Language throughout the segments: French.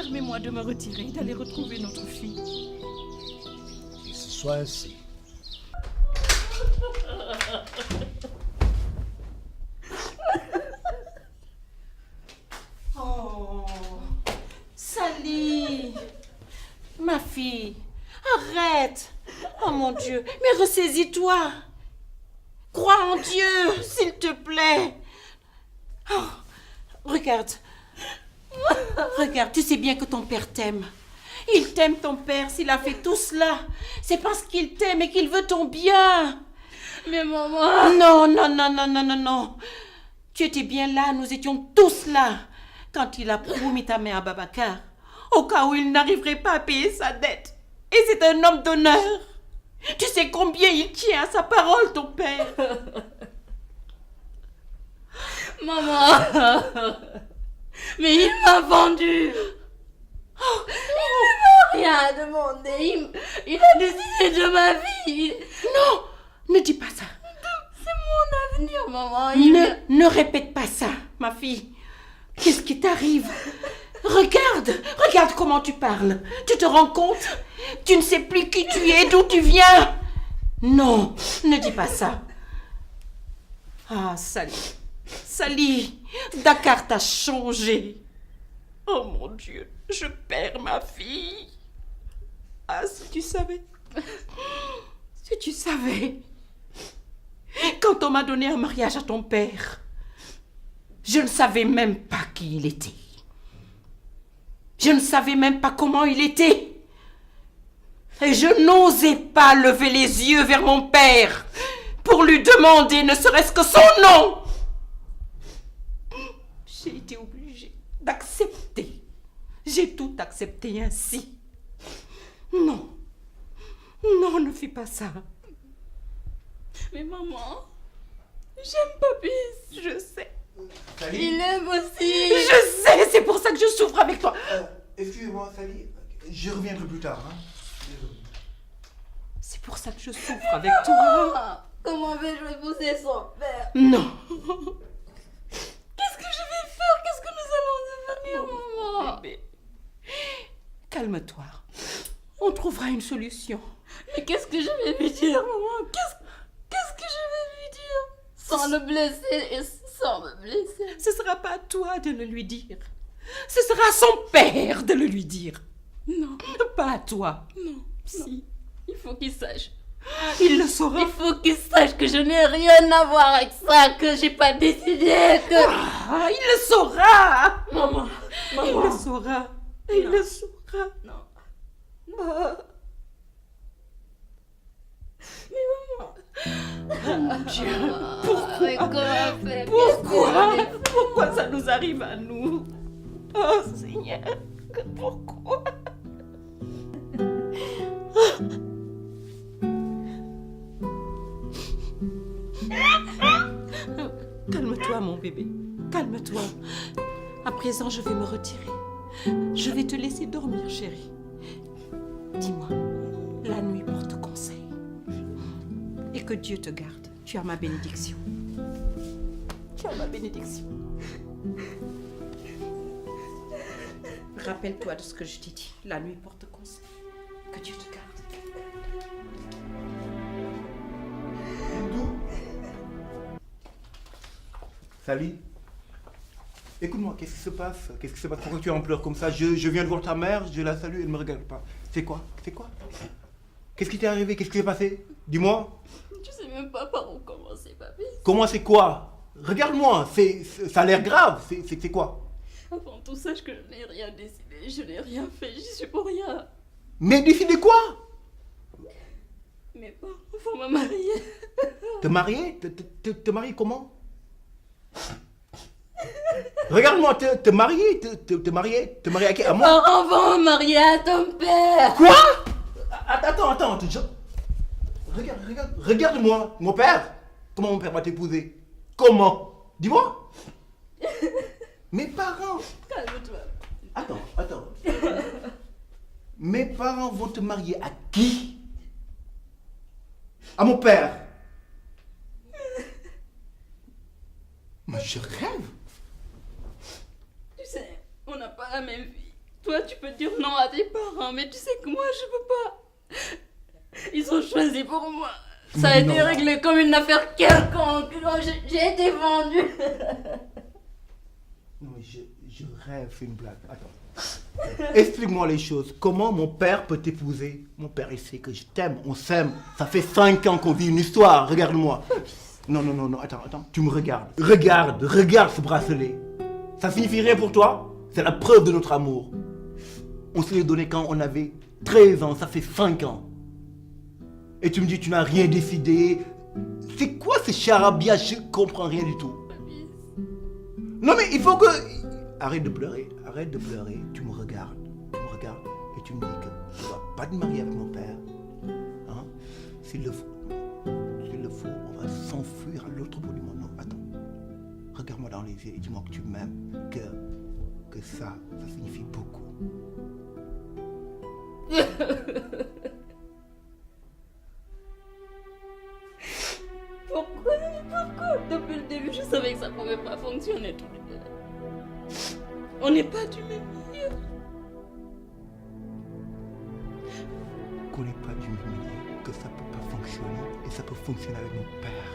Permets-moi de me retirer, d'aller retrouver notre fille. Que ce soit ainsi. Oh, Sally, ma fille, arrête. Oh mon Dieu, mais ressaisis-toi. Crois en Dieu, s'il te plaît. Oh, regarde. Regarde, tu sais bien que ton père t'aime. Il t'aime, ton père, s'il a fait tout cela. C'est parce qu'il t'aime et qu'il veut ton bien. Mais maman... Non, non, non, non, non, non, non. Tu étais bien là, nous étions tous là. Quand il a promis ta mère à Babacar, au cas où il n'arriverait pas à payer sa dette. Et c'est un homme d'honneur. Tu sais combien il tient à sa parole, ton père. Maman... Mais il m'a vendu. Oh, il ne m'a rien demandé. Il a décidé de ma vie. Non, ne dis pas ça. C'est mon avenir, maman. Ne répète pas ça, ma fille. Qu'est-ce qui t'arrive? Regarde comment tu parles. Tu te rends compte? Tu ne sais plus qui tu es, d'où tu viens. Non, ne dis pas ça. Ah, Sally, Dakar t'a changé. Oh mon Dieu, je perds ma fille. Ah, si tu savais. Si tu savais. Quand on m'a donné un mariage à ton père, je ne savais même pas qui il était. Je ne savais même pas comment il était. Et je n'osais pas lever les yeux vers mon père pour lui demander ne serait-ce que son nom. J'ai été obligée d'accepter. J'ai tout accepté ainsi. Non. Non, ne fais pas ça. Mais maman, j'aime Papis. Je sais. Sally? Il aime aussi. Je sais, c'est pour ça que je souffre avec toi. Excusez-moi, Sally. Je reviendrai plus tard. Hein? C'est pour ça que je souffre avec toi. Ah, comment vais-je épouser son père? Non. Qu'est-ce que je vais faire? Qu'est-ce que nous allons devenir, maman? Bébé, calme-toi. On trouvera une solution. Mais qu'est-ce que je vais lui dire, maman? Qu'est-ce que je vais lui dire? Sans le blesser et sans me blesser. Ce sera pas à toi de le lui dire. Ce sera à son père de le lui dire. Non, Pas à toi. non, Si. il faut qu'il sache. Il le saura. Il faut qu'il sache que je n'ai rien à voir avec ça, que j'ai pas décidé, que... Ah, il le saura. Maman, Il le saura. Il le saura. Non. Ah. Oh mon Dieu. Mais comment faire? Pourquoi ça nous arrive à nous? Oh Seigneur, pourquoi? Calme-toi, mon bébé. Calme-toi. À présent, je vais me retirer. Je vais te laisser dormir, chérie. Dis-moi, la nuit porte conseil. Et que Dieu te garde. Tu as ma bénédiction. Tu as ma bénédiction. Rappelle-toi de ce que je t'ai dit. La nuit porte conseil. Que Dieu te garde. Sally? Écoute-moi, qu'est-ce qui se passe? Qu'est-ce qui se passe? Pourquoi tu es en pleurs comme ça? Je viens de voir ta mère, je la salue, elle ne me regarde pas. C'est quoi? C'est quoi? Qu'est-ce qui t'est arrivé? Qu'est-ce qui s'est passé? Dis-moi. Je sais même pas par où commencer, Papis. Comment c'est quoi? Regarde-moi, ça a l'air grave. C'est quoi? Avant tout, sache que je n'ai rien décidé, je n'ai rien fait, j'y suis pour rien. Mais décider quoi? Mes parents vont me marier. Te marier? Te marier comment? Regarde-moi, te marier? Te marier à qui? À Mes moi? parents vont me marier à ton père. Quoi? Attends. Regarde-moi. Mon père? Comment mon père va t'épouser? Comment? Dis-moi. Mes parents. Calme-toi. Attends. Mes parents vont te marier à qui? À mon père. Mais je rêve. Tu sais, on n'a pas la même vie. Toi, tu peux dire non à tes parents, mais tu sais que moi, je peux pas. Ils ont choisi pour moi. Ça a été réglé comme une affaire quelconque. J'ai été vendue. Non, mais je rêve, c'est une blague. Attends. Explique-moi les choses. Comment mon père peut t'épouser? Mon père, il sait que je t'aime, on s'aime. Ça fait 5 ans qu'on vit une histoire, regarde-moi. Non, attends, tu me regardes. Regarde ce bracelet. Ça signifie rien pour toi? C'est la preuve de notre amour. On se l'est donné quand on avait 13 ans, ça fait 5 ans. Et tu me dis tu n'as rien décidé. C'est quoi ce charabia? Je comprends rien du tout. Non mais il faut que... Arrête de pleurer, tu me regardes et tu me dis que tu ne vas pas te marier avec mon père. Hein? S'il le faut, on va s'enfuir à l'autre bout du monde. Non, attends. Regarde-moi dans les yeux et dis-moi que tu m'aimes, que ça signifie beaucoup. Pourquoi? Depuis le début, je savais que ça pouvait pas fonctionner tous les deux. On n'est pas du même milieu. Qu'on n'est pas du même milieu, que ça peut pas fonctionner et ça peut fonctionner avec mon père.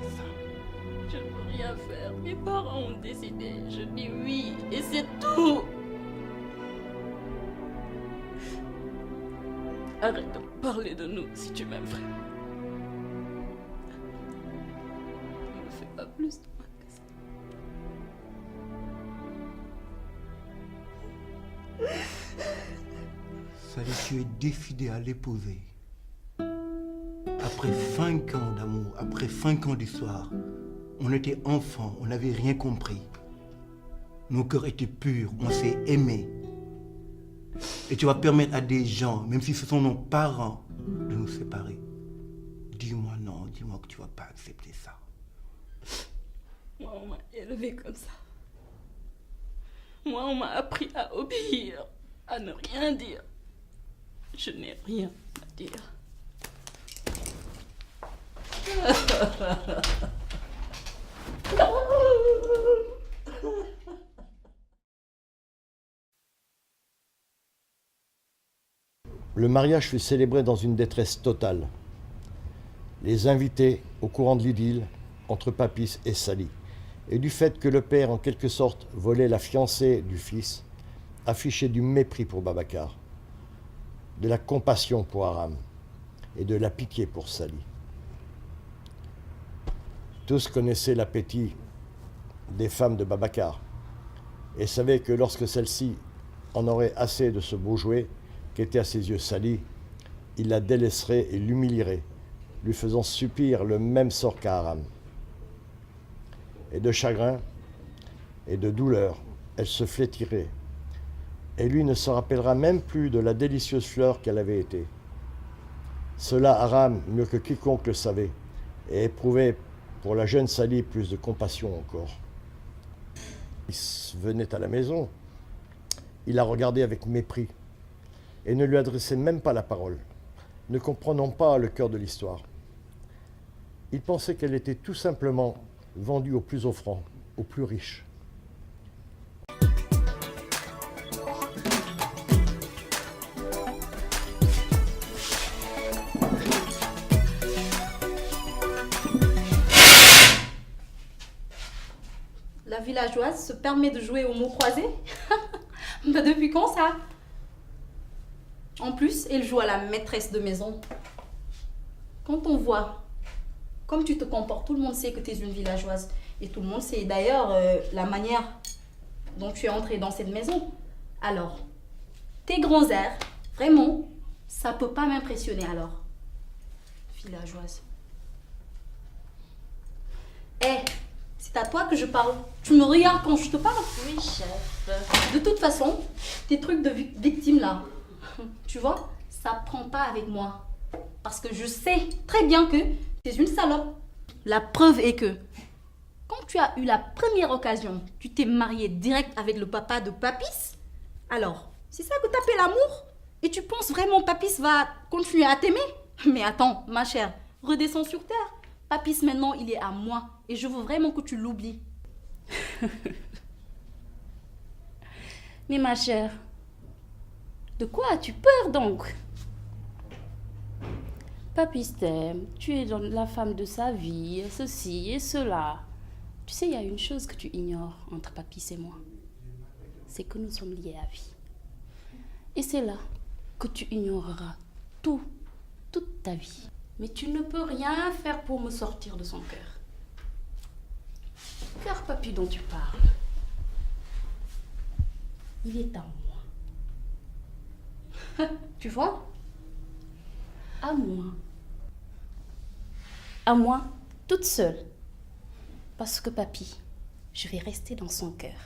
C'est ça. Je ne peux rien faire. Mes parents ont décidé. Je dis oui et c'est tout. Arrête de parler de nous si tu m'aimes vraiment. Ne me fais pas plus de mal que ça. Sally, tu es décidé à l'épouser. Après 5 ans d'amour, après 5 ans d'histoire, on était enfants, on n'avait rien compris. Nos cœurs étaient purs, on s'est aimés. Et tu vas permettre à des gens, même si ce sont nos parents, de nous séparer. Dis-moi non, dis-moi que tu ne vas pas accepter ça. Moi, on m'a élevé comme ça. Moi, on m'a appris à obéir, à ne rien dire. Je n'ai rien à dire. Le mariage fut célébré dans une détresse totale. Les invités, au courant de l'idylle entre Papis et Sally, et du fait que le père, en quelque sorte, volait la fiancée du fils, affichaient du mépris pour Babacar, de la compassion pour Aram et de la pitié pour Sally. Tous connaissaient l'appétit des femmes de Babacar et savaient que lorsque celle-ci en aurait assez de ce beau jouet qu'était à ses yeux Sally, il la délaisserait et l'humilierait, lui faisant subir le même sort qu'à Aram. Et de chagrin et de douleur, elle se flétirait, et lui ne se rappellera même plus de la délicieuse fleur qu'elle avait été. Cela Aram, mieux que quiconque le savait, et éprouvait pour la jeune Sally plus de compassion encore. Il venait à la maison, il la regardait avec mépris, et ne lui adressait même pas la parole, ne comprenant pas le cœur de l'histoire. Il pensait qu'elle était tout simplement vendue aux plus offrants, aux plus riches. La villageoise se permet de jouer aux mots croisés? Mais depuis quand ça? En plus, elle joue à la maîtresse de maison. Quand on voit comme tu te comportes, tout le monde sait que tu es une villageoise. Et tout le monde sait d'ailleurs la manière dont tu es entrée dans cette maison. Alors, tes grands airs, vraiment, ça peut pas m'impressionner alors. Villageoise. Hé, c'est à toi que je parle. Tu me regardes quand je te parle? Oui, chef. De toute façon, tes trucs de victime là, tu vois, ça prend pas avec moi. Parce que je sais très bien que tu es une salope. La preuve est que, quand tu as eu la première occasion, tu t'es mariée direct avec le papa de Papis. Alors, c'est ça que tu appelles l'amour? Et tu penses vraiment Papis va continuer à t'aimer? Mais attends, ma chère, redescends sur terre. Papis maintenant, il est à moi. Et je veux vraiment que tu l'oublies. Mais ma chère, De quoi as-tu peur donc? Papy t'aime, tu es la femme de sa vie, ceci et cela. Tu sais, il y a une chose que tu ignores entre Papy et moi. C'est que nous sommes liés à vie. Et c'est là que tu ignoreras tout, toute ta vie. Mais tu ne peux rien faire pour me sortir de son cœur. Car Papy dont tu parles, il est à moi. Tu vois? À moi. À moi, toute seule. Parce que Papy, je vais rester dans son cœur.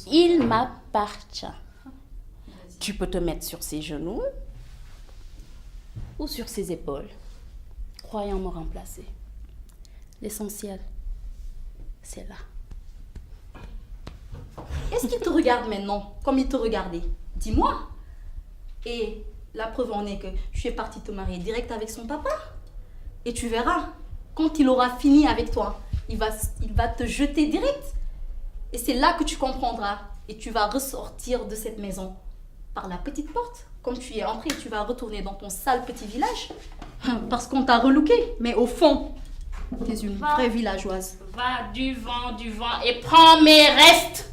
Il m'appartient. Tu peux te mettre sur ses genoux ou sur ses épaules, croyant me remplacer. L'essentiel, c'est là. Est-ce qu'il te regarde maintenant comme il te regardait? Dis-moi. Et la preuve en est que tu es partie te marier direct avec son papa. Et tu verras, quand il aura fini avec toi, il va te jeter direct. Et c'est là que tu comprendras. Et tu vas ressortir de cette maison par la petite porte. Comme tu y es entré, tu vas retourner dans ton sale petit village. Parce qu'on t'a relooké. Mais au fond, tu es une vraie villageoise. Va du vent et prends mes restes.